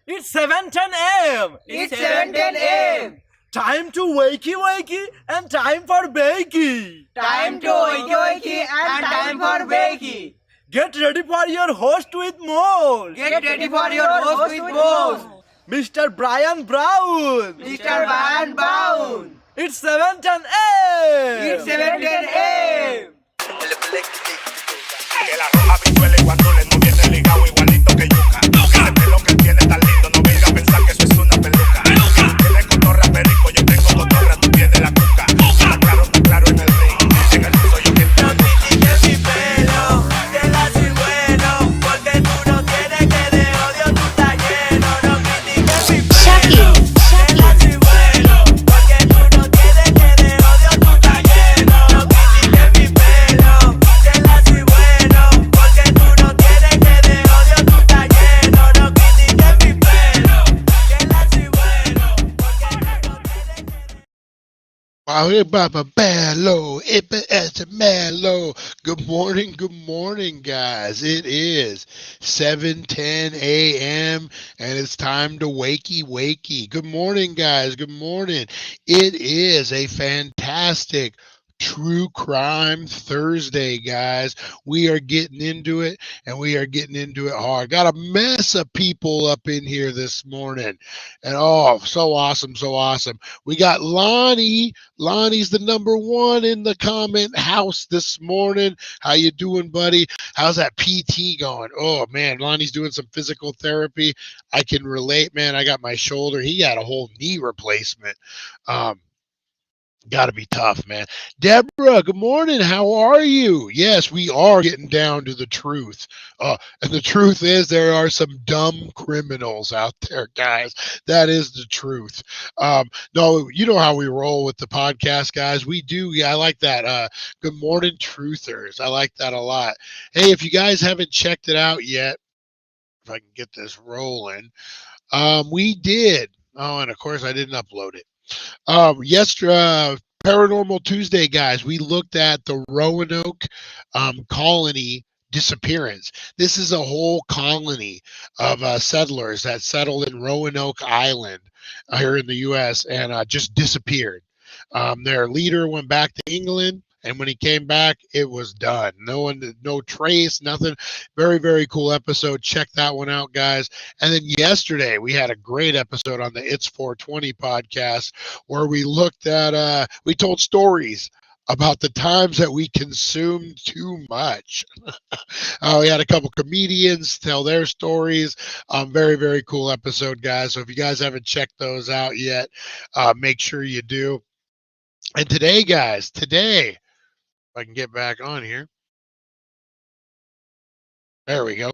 It's 7:10 a.m. It's 7:10 a.m. Time to wakey wakey and time for bakey. Time to wakey wakey and time for bakey. Get ready for your host with more. Get ready for your host with more. Mr. Brian Brown. Mr. Brian Brown. It's 7:10 a.m. It's 7:10 a.m. Que la roja pichuela y guandules no viene ligado igualito que yuca. Ese pelo que él tiene tan lindo, no venga a pensar que eso es una peluca. Tiene cotorra perico, yo tengo cotorra, tú tienes la cuca. Está claro en el ring, en el piso yo quiero. No critiques mi pelo, que la soy bueno, porque tú no tienes que de odio tú estás lleno. No critiques mi pelo, que la soy bueno, porque tú no tienes que de odio tú estás lleno. No critiques mi pelo, que la soy bueno, porque tú no tienes que de odio tú estás lleno. No critiques mi pelo, que la soy bueno, porque tú no tienes que Good morning, guys. It is 7:10 a.m. and it's time to wakey wakey. Good morning, guys. Good morning. It is a fantastic True Crime Thursday, guys. We are getting into it, and we are getting into it hard. Got a mess of people up in here this morning, and oh, so awesome, so awesome. We got Lonnie. Lonnie's the number one in the comment house this morning. How you doing, buddy? How's that PT going? Oh, man, Lonnie's doing some physical therapy. I can relate, man. I got my shoulder. He got a whole knee replacement. Got to be tough, man. Deborah, good morning. How are you? Yes, we are getting down to the truth. And the truth is there are some dumb criminals out there, guys. That is the truth. No, you know how we roll with the podcast, guys. We do. Yeah, I like that. Good morning, truthers. I like that a lot. Hey, if you guys haven't checked it out yet, if I can get this rolling, we did. Oh, and of course I didn't upload it. Yesterday, Paranormal Tuesday, guys, we looked at the Roanoke colony disappearance. This is a whole colony of settlers that settled in Roanoke Island here in the U.S. and just disappeared. Their leader went back to England, and when he came back, it was done. No trace, nothing. Very, very cool episode. Check that one out, guys. And then yesterday, we had a great episode on the It's 420 podcast where we looked at, we told stories about the times that we consumed too much. We had a couple comedians tell their stories. Very, very cool episode, guys. So if you guys haven't checked those out yet, make sure you do. And today, guys, if I can get back on here. There we go.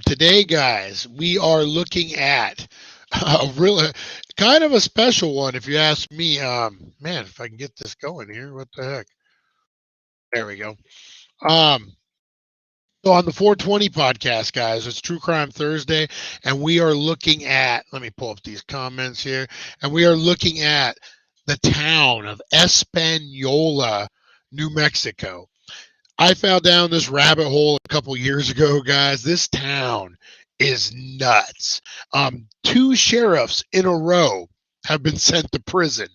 Today, guys, we are looking at a really kind of a special one, if you ask me. Man, if I can get this going here, what the heck? There we go. Um, so on the 420 podcast, guys, it's True Crime Thursday, and we are looking at. Let me pull up these comments here, and we are looking at the town of Espanola, New Mexico. I fell down this rabbit hole a couple years ago, guys. This town is nuts. Two sheriffs in a row have been sent to prison.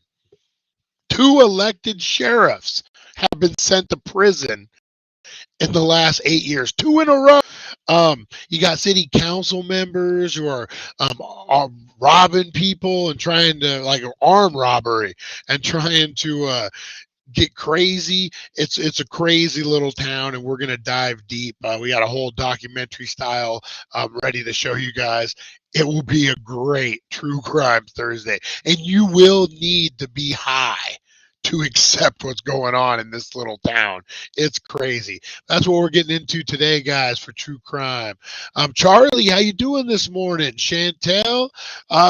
Two elected sheriffs have been sent to prison in the last 8 years. Two in a row. You got city council members who are robbing people and trying to like armed robbery and trying to get crazy. It's a crazy little town, and we're gonna dive deep. We got a whole documentary style ready to show you guys. It will be a great True Crime Thursday, and you will need to be high to accept what's going on in this little town. It's crazy. That's what we're getting into today, guys, for True Crime. Charlie, how you doing this morning? Chantel,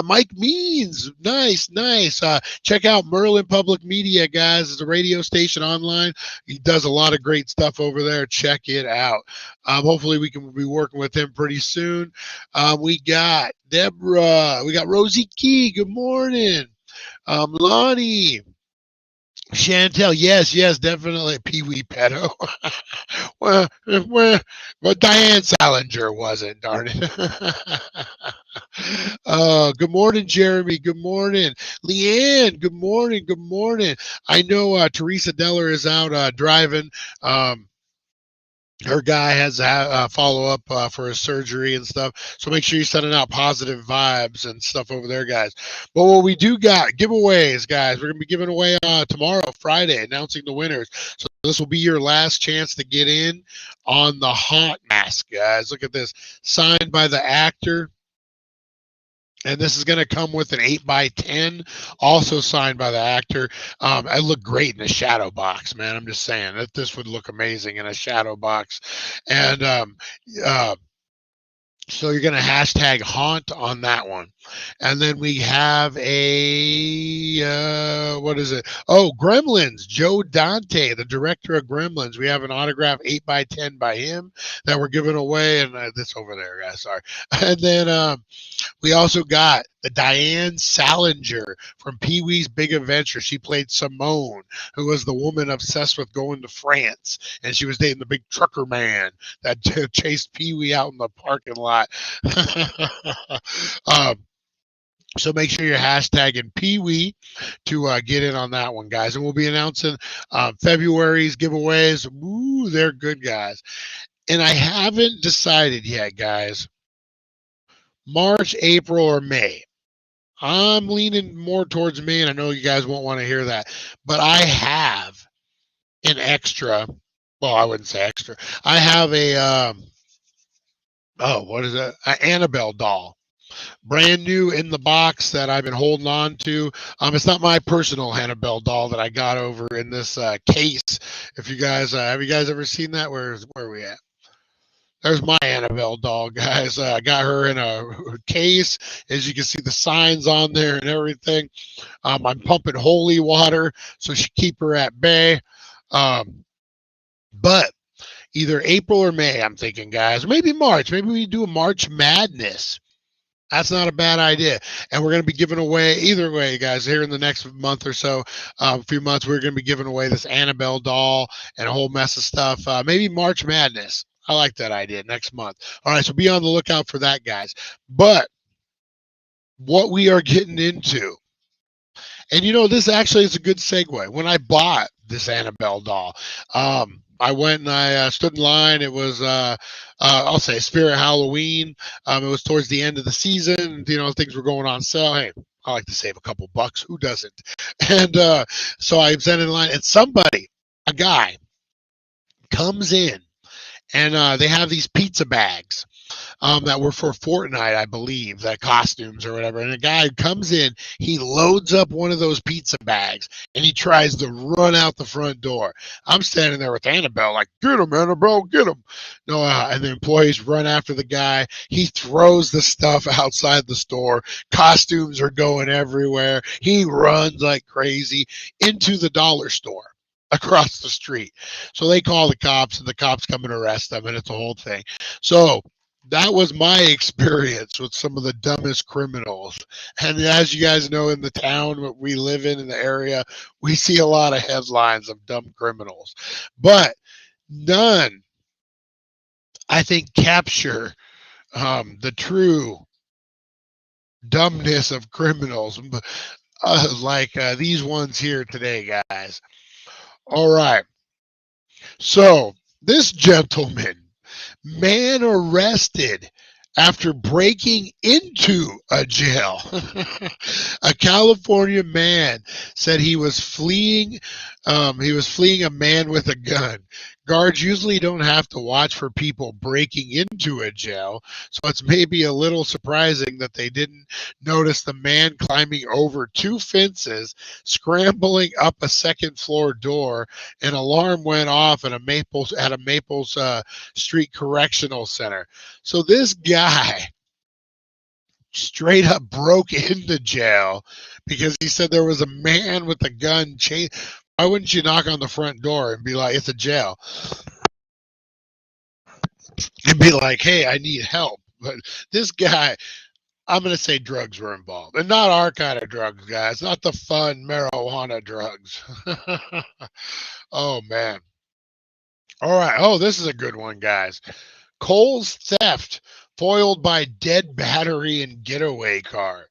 Mike Means, nice. Check out Merlin Public Media, guys. It's a radio station online. He does a lot of great stuff over there. Check it out. Hopefully we can be working with him pretty soon. We got Deborah. We got Rosie Key. Good morning. Lonnie. Chantel, yes, definitely. Pee Wee Pedo. But Diane Salinger wasn't, darn it. Good morning, Jeremy. Good morning. Leanne, good morning. I know Teresa Deller is out driving. Her guy has a follow-up for his surgery and stuff. So make sure you're sending out positive vibes and stuff over there, guys. But what we do got, giveaways, guys. We're going to be giving away tomorrow, Friday, announcing the winners. So this will be your last chance to get in on the Haunt Mask, guys. Look at this. Signed by the actor. And this is going to come with an 8x10, also signed by the actor. I look great in a shadow box, man. I'm just saying that this would look amazing in a shadow box. And so you're going to hashtag haunt on that one. And then we have what is it? Oh, Gremlins. Joe Dante, the director of Gremlins. We have an autograph 8x10 by him that we're giving away. And this over there, guys. Sorry. And then we also got the Diane Salinger from Pee-wee's Big Adventure. She played Simone, who was the woman obsessed with going to France, and she was dating the big trucker man that chased Pee-wee out in the parking lot. So make sure you're hashtagging Pee-wee to get in on that one, guys. And we'll be announcing February's giveaways. Ooh, they're good, guys. And I haven't decided yet, guys. March, April, or May. I'm leaning more towards May, and I know you guys won't want to hear that. But I have an extra. Well, I wouldn't say extra. I have a, what is that? An Annabelle doll. Brand new in the box that I've been holding on to. It's not my personal Annabelle doll that I got over in this case. If you guys, have you guys ever seen that? Where are we at? There's my Annabelle doll, guys. I got her in a case. As you can see, the signs on there and everything. I'm pumping holy water so she keep her at bay. But either April or May, I'm thinking, guys. Maybe March. Maybe we do a March Madness. That's not a bad idea. And we're going to be giving away, either way, guys, here in the next month or so, a few months, we're going to be giving away this Annabelle doll and a whole mess of stuff. Maybe March Madness. I like that idea next month. All right, so be on the lookout for that, guys. But what we are getting into, and this actually is a good segue. When I bought this Annabelle doll, I went and I stood in line. It was, I'll say, Spirit Halloween. It was towards the end of the season. Things were going on sale. Hey, I like to save a couple bucks. Who doesn't? And so I was in line, and somebody, a guy, comes in. And they have these pizza bags. that were for Fortnite, I believe, that costumes or whatever. And a guy comes in, he loads up one of those pizza bags, and he tries to run out the front door. I'm standing there with Annabelle, like, get him, Annabelle, get him. No, and the employees run after the guy. He throws the stuff outside the store. Costumes are going everywhere. He runs like crazy into the dollar store across the street. So they call the cops, and the cops come and arrest them, and it's a whole thing. So that was my experience with some of the dumbest criminals. And as you guys know, in the town that we live in the area, we see a lot of headlines of dumb criminals. But none, I think, capture the true dumbness of criminals like these ones here today, guys. All right. So this gentleman, man arrested after breaking into a jail. A California man said he was fleeing. He was fleeing a man with a gun. Guards usually don't have to watch for people breaking into a jail, so it's maybe a little surprising that they didn't notice the man climbing over two fences, scrambling up a second floor door. An alarm went off at a Maples Street Correctional Center. So this guy straight up broke into jail because he said there was a man with a gun. Why wouldn't you knock on the front door and be like, it's a jail? And be like, hey, I need help. But this guy, I'm going to say drugs were involved. And not our kind of drugs, guys. Not the fun marijuana drugs. Oh, man. All right. Oh, this is a good one, guys. Kohl's theft foiled by dead battery and getaway car.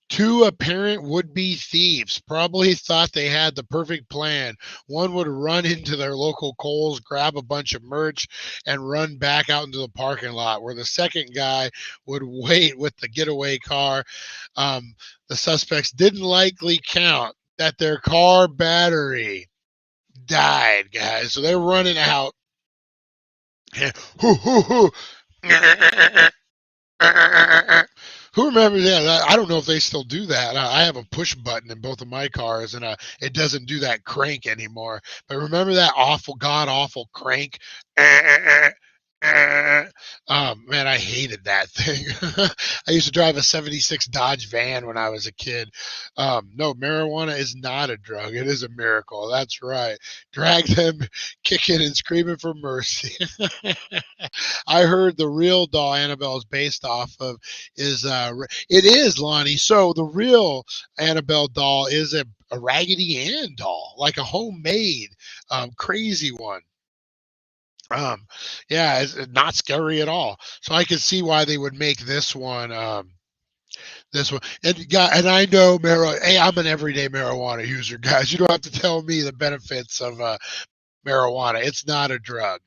Two apparent would-be thieves probably thought they had the perfect plan. One would run into their local Kohl's, grab a bunch of merch, and run back out into the parking lot, where the second guy would wait with the getaway car. The suspects didn't likely count that their car battery died, guys. So they're running out. Who remembers that? I don't know if they still do that. I have a push button in both of my cars, and it doesn't do that crank anymore. But remember that awful, god awful crank? Man, I hated that thing. I used to drive a 76 Dodge van when I was a kid. No, marijuana is not a drug. It is a miracle. That's right. Drag them kicking and screaming for mercy. I heard the real doll Annabelle is based off of it is, Lonnie. So the real Annabelle doll is a Raggedy Ann doll, like a homemade crazy one. Yeah, it's not scary at all. So I can see why they would make this one. And I know Hey, I'm an everyday marijuana user, guys. You don't have to tell me the benefits of marijuana. It's not a drug.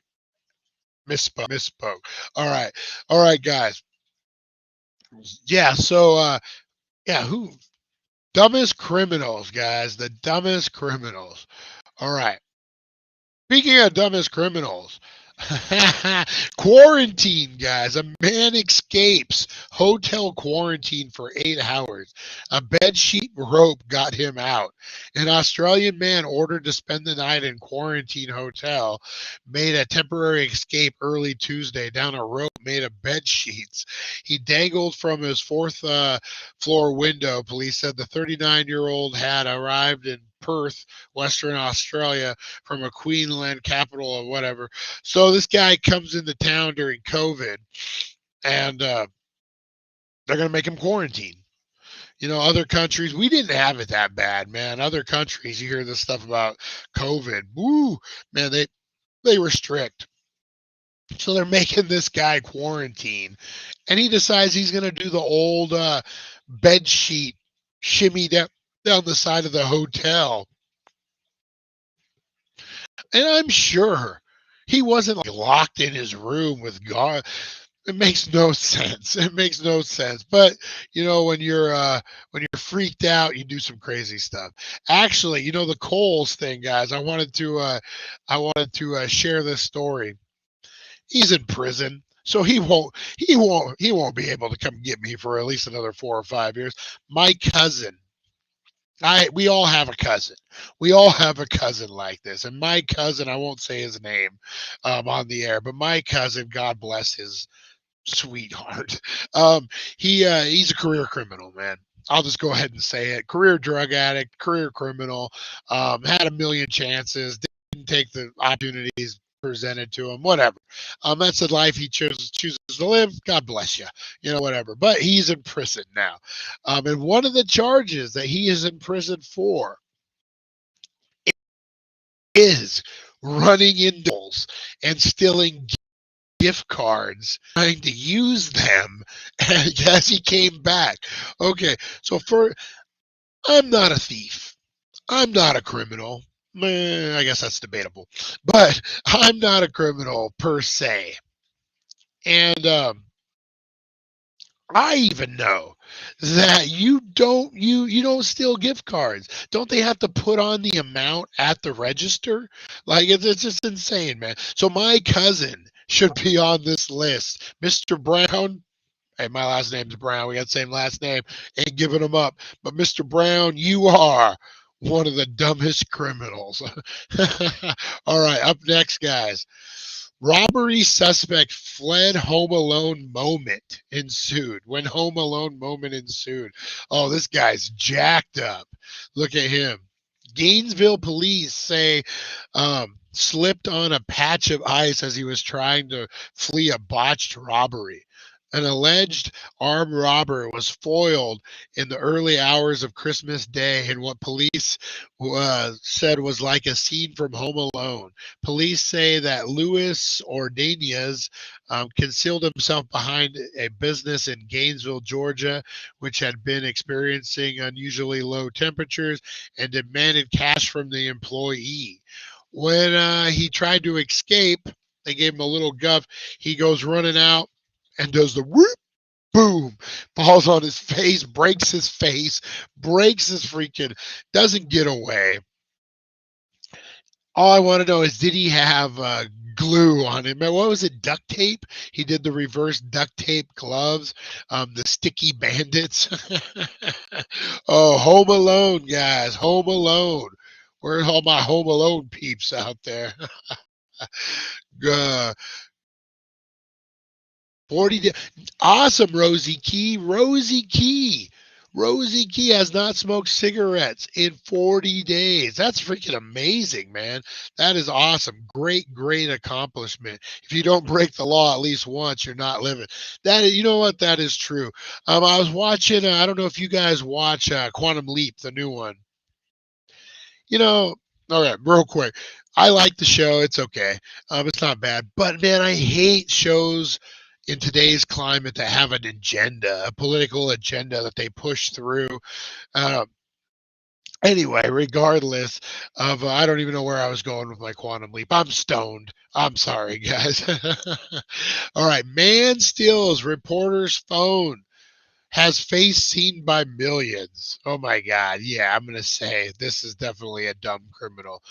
Misspoke. All right, guys. Yeah. So who dumbest criminals, guys? The dumbest criminals. All right. Speaking of dumbest criminals, quarantine, guys. A man escapes hotel quarantine for 8 hours. A bedsheet rope got him out. An Australian man ordered to spend the night in quarantine hotel made a temporary escape early Tuesday down a rope made of bed sheets. He dangled from his fourth floor window. Police said the 39-year-old had arrived in Perth, Western Australia, from a Queensland capital or whatever. So this guy comes into town during COVID, and they're going to make him quarantine. You know, other countries, we didn't have it that bad, man. Other countries, you hear this stuff about COVID. Woo, man, they were strict. So they're making this guy quarantine, and he decides he's going to do the old bed sheet shimmy down the side of the hotel. And I'm sure he wasn't like locked in his room with guard. It makes no sense. It makes no sense. But you know, when you're freaked out, you do some crazy stuff. Actually, you know, the Kohl's thing, guys. I wanted to share this story. He's in prison. So he won't be able to come get me for at least another 4 or 5 years. My cousin, we all have a cousin. We all have a cousin like this. And my cousin, I won't say his name on the air, but my cousin, God bless his sweetheart. Um, he's a career criminal, man. I'll just go ahead and say it. Career drug addict, career criminal, had a million chances, didn't take the opportunities presented to him, whatever. That's the life he chooses to live. God bless you, whatever. But he's in prison now. And one of the charges that he is in prison for is running into malls and stealing gift cards, trying to use them as he came back. Okay, so I'm not a thief. I'm not a criminal. I guess that's debatable. But I'm not a criminal per se. And I even know that you don't steal gift cards. Don't they have to put on the amount at the register? Like it's just insane, man. So my cousin should be on this list. Mr. Brown, hey, my last name's Brown. We got the same last name. Ain't giving them up. But Mr. Brown, you are one of the dumbest criminals. All right, up next, guys. Robbery suspect fled home alone moment ensued. When home alone moment ensued. Oh, this guy's jacked up. Look at him. Gainesville police say slipped on a patch of ice as he was trying to flee a botched robbery. An alleged armed robber was foiled in the early hours of Christmas Day in what police said was like a scene from Home Alone. Police say that Luis Ordonez concealed himself behind a business in Gainesville, Georgia, which had been experiencing unusually low temperatures and demanded cash from the employee. When he tried to escape, they gave him a little guff. He goes running out and does the whoop, boom, falls on his face, breaks his freaking, doesn't get away. All I want to know is, did he have glue on him? What was it, duct tape? He did the reverse duct tape gloves, the sticky bandits. Oh, Home Alone, guys, Home Alone. Where's all my Home Alone peeps out there? 40 awesome, Rosie Key. Rosie Key has not smoked cigarettes in 40 days. That's freaking amazing, man. That is awesome. Great accomplishment. If you don't break the law at least once, you're not living. You know what? That is true. I was watching, I don't know if you guys watch Quantum Leap, the new one. Okay, real quick. I like the show. It's okay. It's not bad. But, man, I hate shows in today's climate that have an agenda, a political agenda that they push through. Anyway, regardless of, I don't even know where I was going with my Quantum Leap. I'm stoned. I'm sorry, guys. All right. Man steals reporter's phone. Has face seen by millions. Oh, my God. Yeah, I'm going to say this is definitely a dumb criminal.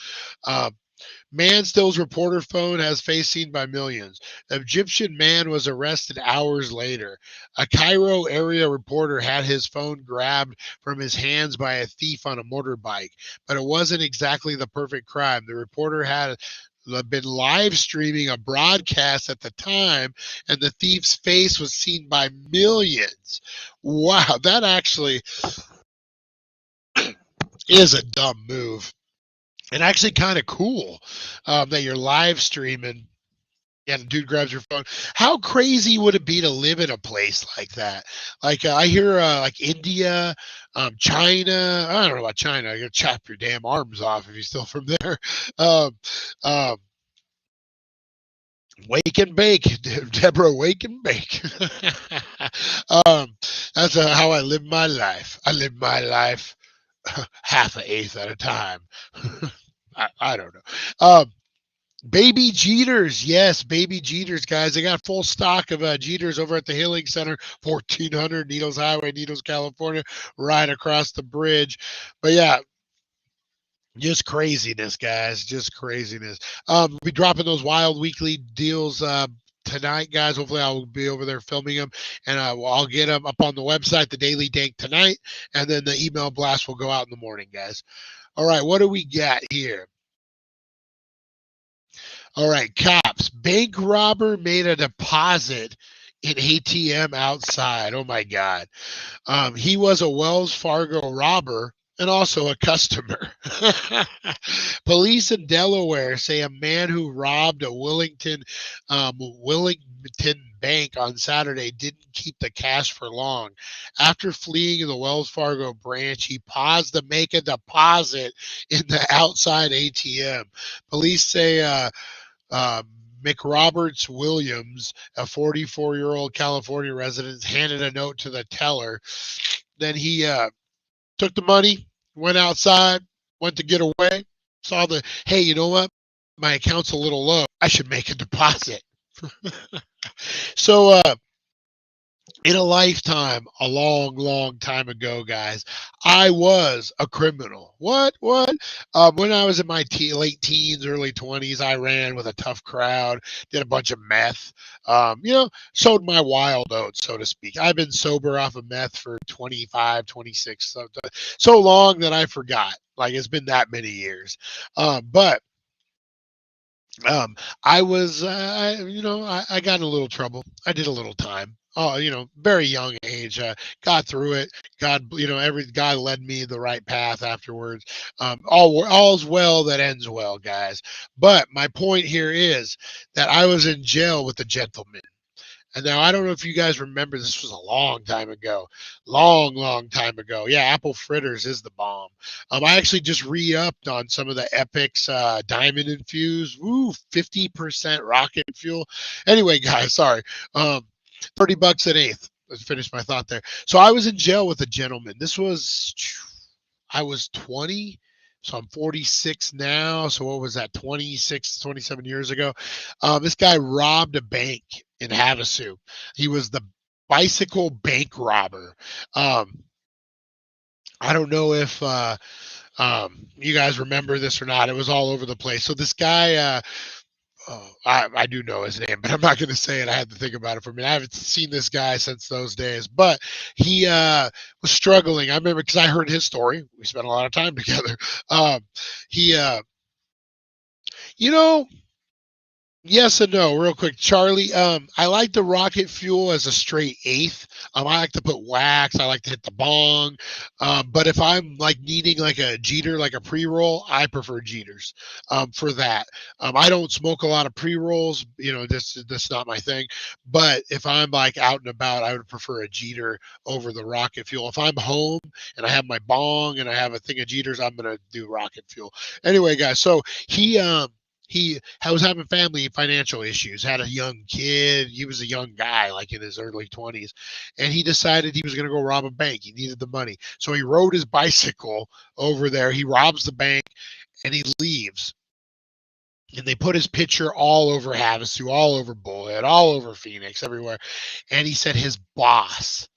Man steals reporter phone, has face seen by millions. Egyptian man was arrested hours later. A Cairo area reporter had his phone grabbed from his hands by a thief on a motorbike, but it wasn't exactly the perfect crime. The reporter had been live streaming a broadcast at the time, and the thief's face was seen by millions. Wow, that actually is a dumb move. And actually kind of cool that you're live streaming and a dude grabs your phone. How crazy would it be to live in a place like that? Like I hear like India, China. I don't know about China. You're gonna chop your damn arms off if you're still from there. Um, um, Wake and bake, Deborah. Wake and bake. That's how I live my life. I live my life half an eighth at a time. I don't know. Baby Jeters. Yes, Baby Jeters, guys. They got full stock of Jeters over at the Healing Center, 1400 Needles Highway, Needles, California, right across the bridge. But yeah, just craziness, guys. Just craziness. We'll be dropping those wild weekly deals tonight, guys. Hopefully, I'll be over there filming them, and I'll get them up on the website, the Daily Dank tonight, and then the email blast will go out in the morning, guys. All right, what do we got here? All right, cops. Bank robber made a deposit in ATM outside. Oh my God. He was a Wells Fargo robber and also a customer. Police in Delaware say a man who robbed a Wellington bank on Saturday didn't keep the cash for long. After fleeing the Wells Fargo branch, he paused to make a deposit in the outside ATM. Police say McRoberts Williams, a 44-year-old California resident, handed a note to the teller. Then he took the money, went outside, went to get away, saw hey, you know what? My account's a little low. I should make a deposit. So, in a lifetime, a long, long time ago, guys, I was a criminal. What? When I was in my late teens, early 20s, I ran with a tough crowd, did a bunch of meth, sowed my wild oats, so to speak. I've been sober off of meth for 25, 26, so long that I forgot. Like, it's been that many years. But I was, I got in a little trouble. I did a little time. Oh, very young age. Got through it. God, every God led me the right path afterwards. All's well that ends well, guys. But my point here is that I was in jail with a gentleman. And now I don't know if you guys remember, this was a long time ago. Long time ago. Yeah, apple fritters is the bomb. I actually just re-upped on some of the Epic's diamond infused. Woo, 50% rocket fuel. Anyway, guys, sorry. $30 an eighth. Let's finish my thought there. So I was in jail with a gentleman. I was 20. So I'm 46 now. So what was that? 26, 27 years ago. This guy robbed a bank in Havasu. He was the bicycle bank robber. I don't know if you guys remember this or not. It was all over the place. So this guy, I do know his name, but I'm not going to say it. I had to think about it for a minute. I haven't seen this guy since those days, but he was struggling. I remember because I heard his story. We spent a lot of time together. He, yes and no, real quick, Charlie. I like the rocket fuel as a straight eighth. I like to put wax. I like to hit the bong. But if I'm like needing like a Jeter, like a pre-roll, I prefer Jeters. For that. I don't smoke a lot of pre-rolls. That's not my thing. But if I'm like out and about, I would prefer a Jeter over the rocket fuel. If I'm home and I have my bong and I have a thing of Jeters, I'm gonna do rocket fuel. Anyway, guys, so he was having family financial issues, had a young kid. He was a young guy, like in his early 20s, and he decided he was going to go rob a bank. He needed the money. So he rode his bicycle over there. He robs the bank and he leaves. And they put his picture all over Havasu, all over Bullhead, all over Phoenix, everywhere. And he said his boss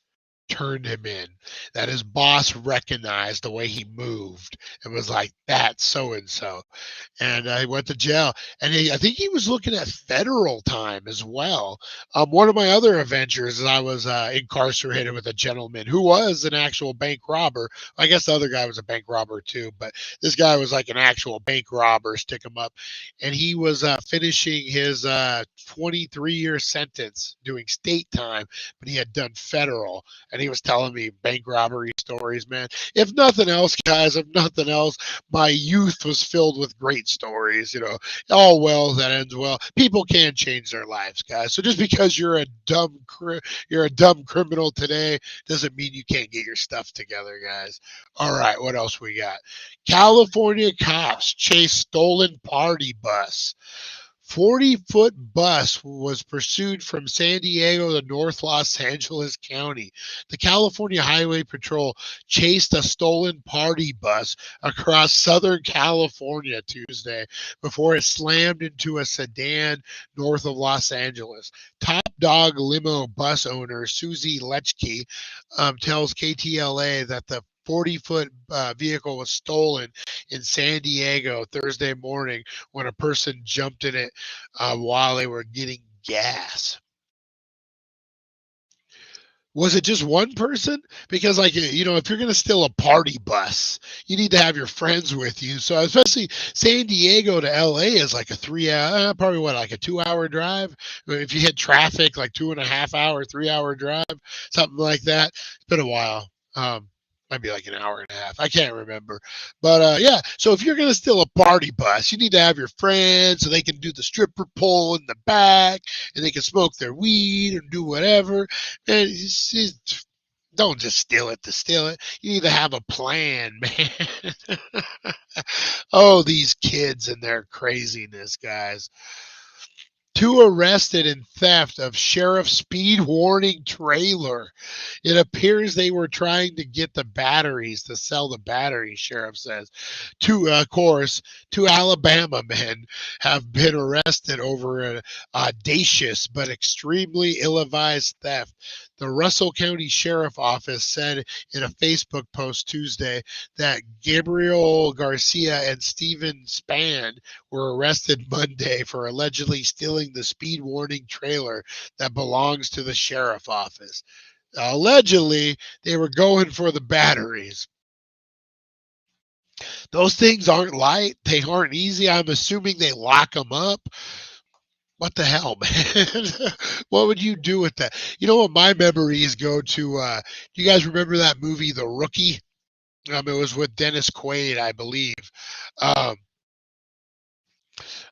turned him in, that his boss recognized the way he moved and was like, that's so and so. And he went to jail. And I think he was looking at federal time as well. One of my other adventures is I was incarcerated with a gentleman who was an actual bank robber. I guess the other guy was a bank robber too, but this guy was like an actual bank robber, stick him up. And he was finishing his 23-year sentence doing state time, but he had done federal. And he was telling me bank robbery stories, man. If nothing else, guys, my youth was filled with great stories. All well that ends well. People can change their lives, guys. So just because you're a dumb criminal today doesn't mean you can't get your stuff together, guys. All right, what else we got? California cops chase stolen party bus. 40-foot bus was pursued from San Diego to North Los Angeles County. The California Highway Patrol chased a stolen party bus across Southern California Tuesday before it slammed into a sedan north of Los Angeles. Top Dog limo bus owner Susie Lechke tells KTLA that the 40-foot vehicle was stolen in San Diego Thursday morning when a person jumped in it while they were getting gas. Was it just one person? Because, like, if you're going to steal a party bus, you need to have your friends with you. So, especially San Diego to LA is like a 3 hour, probably like a 2 hour drive. If you hit traffic, like 2.5 hour, 3 hour drive, something like that. It's been a while. Might be like an hour and a half. I can't remember. But yeah, so if you're going to steal a party bus, you need to have your friends so they can do the stripper pole in the back and they can smoke their weed and do whatever. And don't just steal it to steal it. You need to have a plan, man. Oh, these kids and their craziness, guys. 2 arrested in theft of sheriff speed warning trailer. It appears they were trying to get the batteries to sell the batteries, sheriff says. Two Alabama men have been arrested over an audacious but extremely ill-advised theft. The Russell County Sheriff Office said in a Facebook post Tuesday that Gabriel Garcia and Stephen Spann were arrested Monday for allegedly stealing the speed warning trailer that belongs to the sheriff office. Allegedly, they were going for the batteries. Those things aren't light. They aren't easy. I'm assuming they lock them up. What the hell, man? What would you do with that? You know what my memories go to? Do you guys remember that movie, The Rookie? It was with Dennis Quaid, I believe.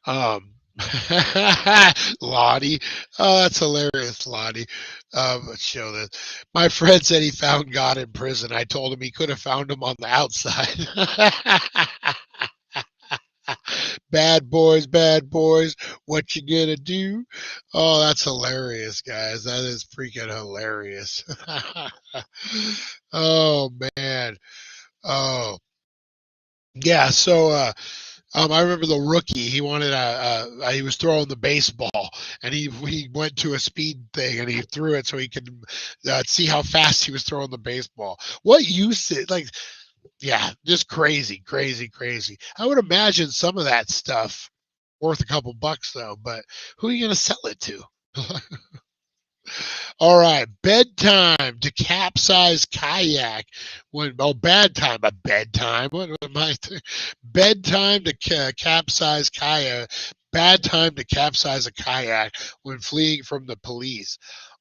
Um, Lottie. Oh, that's hilarious, Lottie. Let's show this. My friend said he found God in prison. I told him he could have found him on the outside. Bad boys, what you gonna do? Oh, that's hilarious, guys. That is freaking hilarious. Oh, man. Oh, yeah. So, I remember The Rookie. He wanted he was throwing the baseball, and he went to a speed thing, and he threw it so he could see how fast he was throwing the baseball. What use it like? Yeah, just crazy. I would imagine some of that stuff worth a couple bucks though, but who are you gonna sell it to? All right, bedtime to capsize kayak. Bedtime. What am I? Bedtime to capsize kayak. Bad time to capsize a kayak when fleeing from the police.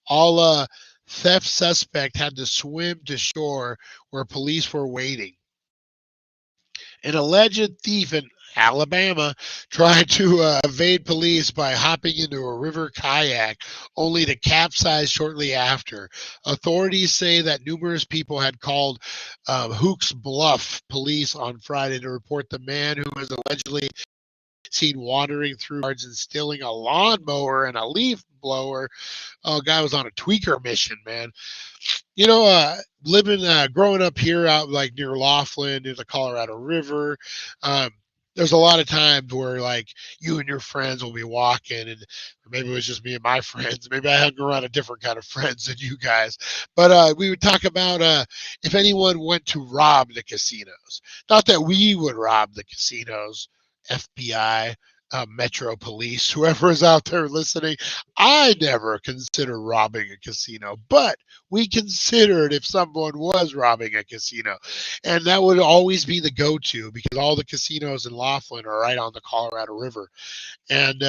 All theft suspect had to swim to shore where police were waiting. An alleged thief in Alabama tried to evade police by hopping into a river kayak, only to capsize shortly after. Authorities say that numerous people had called Hooks Bluff police on Friday to report the man who was allegedly seen wandering through yards and stealing a lawnmower and a leaf blower. Oh, guy was on a tweaker mission, man. Growing up here out like near Laughlin, near the Colorado River, there's a lot of times where like you and your friends will be walking, and maybe it was just me and my friends. Maybe I hung around a different kind of friends than you guys. But we would talk about if anyone went to rob the casinos. Not that we would rob the casinos, FBI, Metro Police, whoever is out there listening. I never consider robbing a casino, but we considered if someone was robbing a casino. And that would always be the go-to because all the casinos in Laughlin are right on the Colorado River. And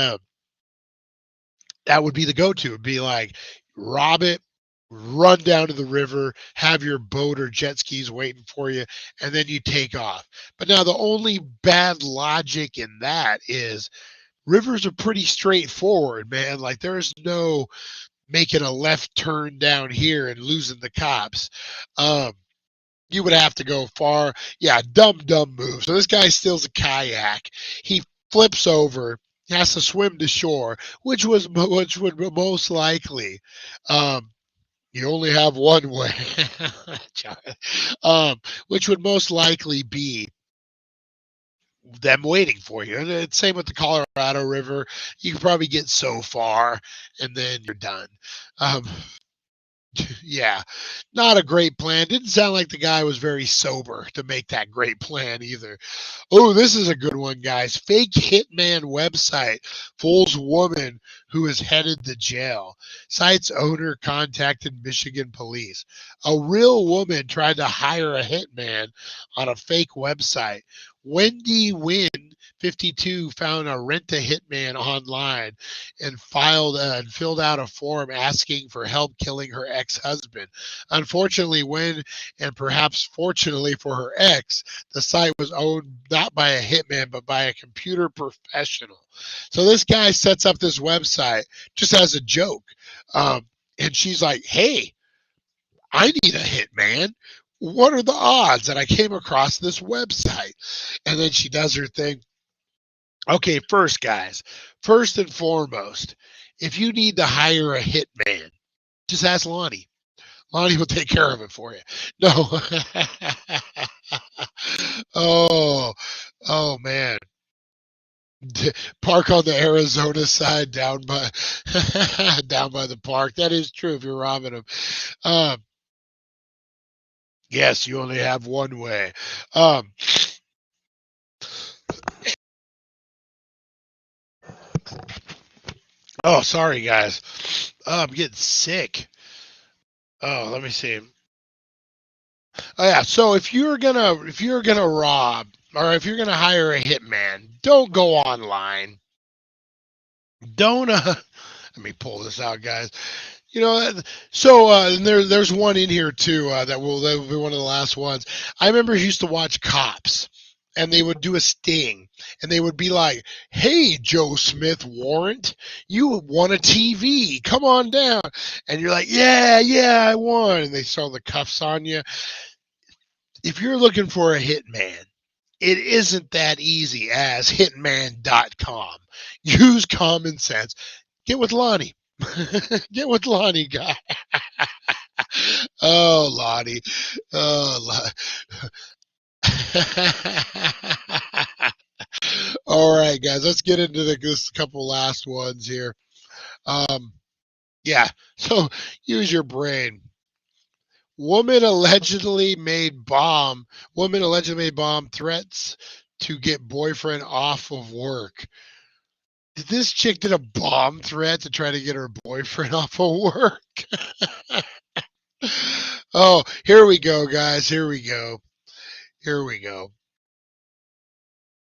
that would be the go-to. It'd be like, rob it, run down to the river, have your boat or jet skis waiting for you, and then you take off. But now the only bad logic in that is rivers are pretty straightforward, man. Like there's no making a left turn down here and losing the cops. You would have to go far. Yeah, dumb move. So this guy steals a kayak. He flips over, has to swim to shore, which would most likely, you only have one way, which would most likely be them waiting for you. And it's same with the Colorado River. You can probably get so far and then you're done. Yeah, not a great plan. Didn't sound like the guy was very sober to make that great plan either. Oh, this is a good one, guys. Fake hitman website fools woman who is headed to jail. Site's owner contacted Michigan police. A real woman tried to hire a hitman on a fake website. Wendy Wynn, 52, found a rent-a-hitman online and filled out a form asking for help killing her ex-husband. Unfortunately, and perhaps fortunately for her ex, the site was owned not by a hitman but by a computer professional. So this guy sets up this website just as a joke, and she's like, "Hey, I need a hitman. What are the odds that I came across this website?" And then she does her thing. Okay, first and foremost, if you need to hire a hitman, just ask Lonnie. Lonnie will take care of it for you. No. oh man. Park on the Arizona side down by down by the park. That is true if you're robbing them. Yes, you only have one way. Oh, sorry guys. I'm getting sick. Oh, let me see. Oh yeah, so if you're gonna rob or if you're gonna hire a hitman, don't go online. Don't let me pull this out, guys. You know, so and there's one in here too that will be one of the last ones. I remember I used to watch Cops, and they would do a sting, and they would be like, "Hey, Joe Smith warrant, you won a TV. Come on down." And you're like, "Yeah, I won." And they throw the cuffs on you. If you're looking for a hitman, it isn't that easy as hitman.com. Use common sense. Get with Lonnie. Get with Lonnie, guy. Oh, Lonnie. Oh, Lonnie. All right, guys, let's get into this couple last ones here. Yeah, so use your brain. Woman allegedly made bomb threats to get boyfriend off of work. Did this chick did a bomb threat to try to get her boyfriend off of work? Oh, here we go, guys. Here we go.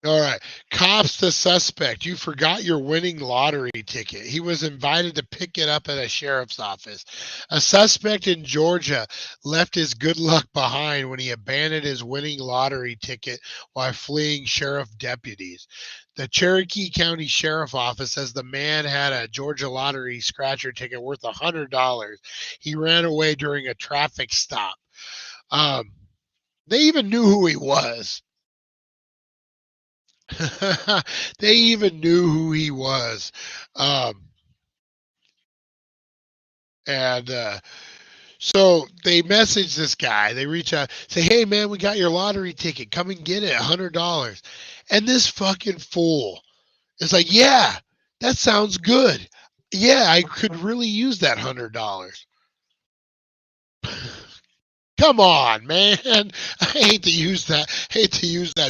All right. Cops the suspect. You forgot your winning lottery ticket. He was invited to pick it up at a sheriff's office. A suspect in Georgia left his good luck behind when he abandoned his winning lottery ticket while fleeing sheriff deputies. The Cherokee County Sheriff Office says the man had a Georgia lottery scratcher ticket worth $100. He ran away during a traffic stop. They even knew who he was. They even knew who he was. And so they message this guy. They reach out, say, "Hey, man, we got your lottery ticket. Come and get it, $100. And this fucking fool is like, "Yeah, that sounds good. Yeah, I could really use that $100. Come on, man. I hate to use that.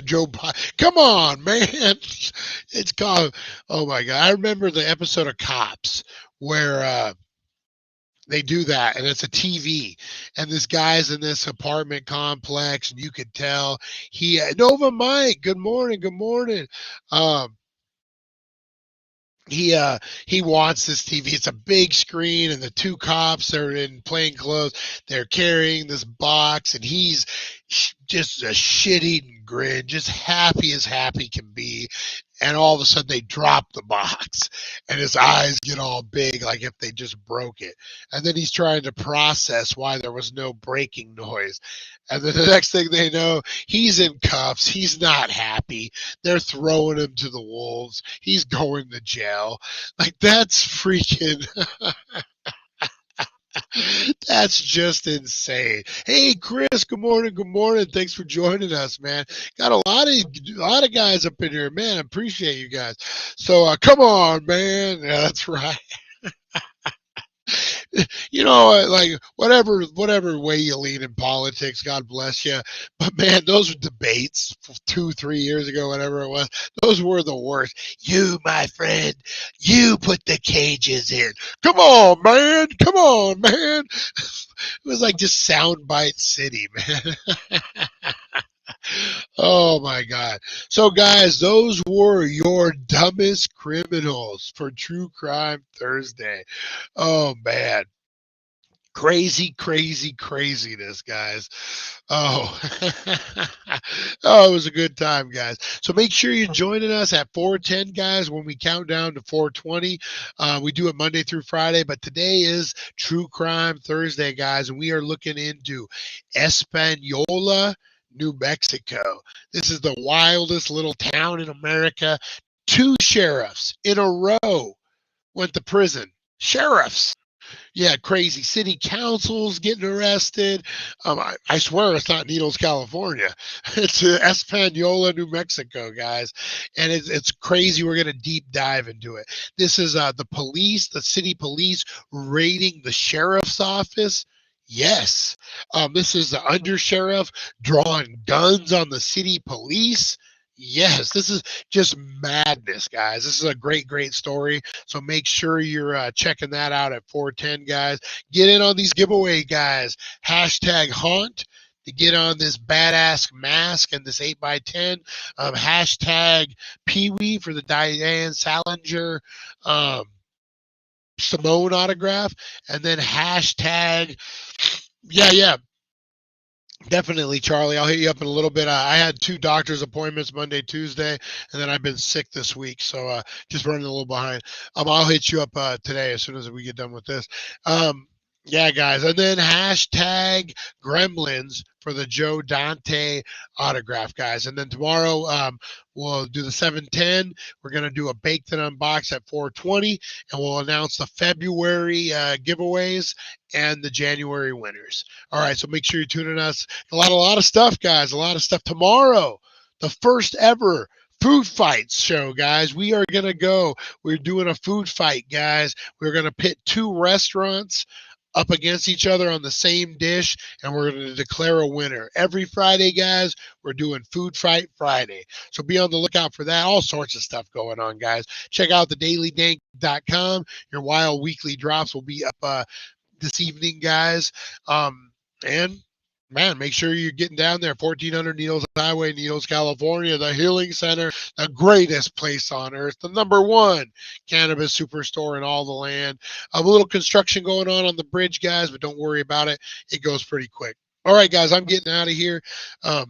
Joe Biden. Come on, man. It's called, oh my God. I remember the episode of Cops where they do that, and it's a TV, and this guy's in this apartment complex, and you could tell Nova Mike, good morning. He wants this TV. It's a big screen, and the two cops are in plain clothes. They're carrying this box, and he's just a shit-eating grin, just happy as happy can be. And all of a sudden, they drop the box, and his eyes get all big, like if they just broke it. And then he's trying to process why there was no breaking noise. And then the next thing they know, he's in cuffs. He's not happy. They're throwing him to the wolves. He's going to jail. Like, that's freaking... That's just insane. Hey, Chris, good morning. Thanks for joining us, man. Got a lot of guys up in here, man. I appreciate you guys. So come on, man. Yeah, that's right. like whatever way you lean in politics, God bless you. But man, those debates 2-3 years ago, whatever it was, those were the worst. You, my friend, you put the cages in. Come on, man. Come on, man. It was like just soundbite city, man. Oh my God. So guys, those were your dumbest criminals for True Crime Thursday. Oh man. Craziness, guys. Oh, oh, it was a good time, guys. So make sure you're joining us at 4:10, guys, when we count down to 4:20. We do it Monday through Friday, but today is True Crime Thursday, guys, and we are looking into Española, New Mexico. This is the wildest little town in America. 2 sheriffs in a row went to prison. Sheriffs. Yeah, crazy. City councils getting arrested. I swear it's not Needles, California. It's Española, New Mexico, guys. And it's crazy. We're going to deep dive into it. This is the police, the city police raiding the sheriff's office. Yes. This is the undersheriff drawing guns on the city police. Yes, this is just madness, guys. This is a great story. So make sure you're checking that out at 4:10, guys. Get in on these giveaway, guys. Hashtag haunt to get on this badass mask and this 8x10. Hashtag Pee-wee for the Diane Salinger Simone autograph. And then hashtag, yeah. Definitely, Charlie. I'll hit you up in a little bit. I had 2 doctor's appointments Monday, Tuesday, and then I've been sick this week, so just running a little behind. I'll hit you up today as soon as we get done with this. Yeah, guys. And then hashtag Gremlins for the Joe Dante autograph, guys. And then tomorrow we'll do the 7:10. We're going to do a baked and unbox at 4:20, and we'll announce the February giveaways and the January winners. All right, so make sure you're tuning us. A lot of stuff, guys. A lot of stuff tomorrow. The first ever food fights show, guys. We are going to go. We're doing a food fight, guys. We're going to pit 2 restaurants up against each other on the same dish, and we're going to declare a winner. Every Friday, guys, we're doing Food Fight Friday. So be on the lookout for that. All sorts of stuff going on, guys. Check out thedailydank.com. Your wild weekly drops will be up this evening, guys. And man, make sure you're getting down there. 1400 Needles Highway, Needles, California, the Healing Center, the greatest place on earth, the #1 cannabis superstore in all the land. A little construction going on the bridge, guys, but don't worry about it. It goes pretty quick. All right, guys, I'm getting out of here. Got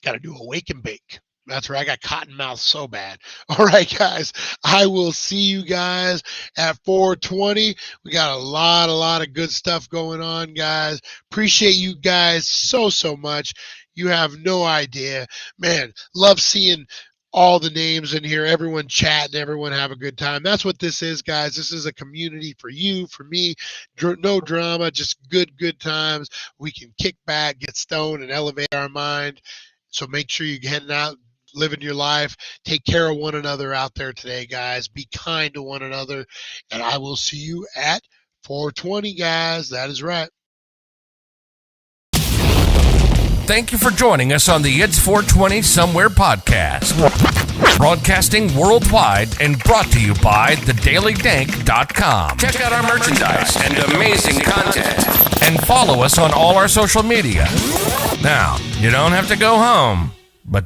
to do a wake and bake. That's right. I got cotton mouth so bad. All right, guys. I will see you guys at 4:20. We got a lot of good stuff going on, guys. Appreciate you guys so much. You have no idea. Man, love seeing all the names in here, everyone chatting, everyone have a good time. That's what this is, guys. This is a community for you, for me. No drama, just good times. We can kick back, get stoned, and elevate our mind. So make sure you're heading out, living your life. Take care of one another out there today, guys. Be kind to one another. And I will see you at 4:20, guys. That is right. Thank you for joining us on the It's 420 Somewhere podcast. Broadcasting worldwide and brought to you by thedailydank.com. Check out our merchandise and amazing content. And follow us on all our social media. Now, you don't have to go home.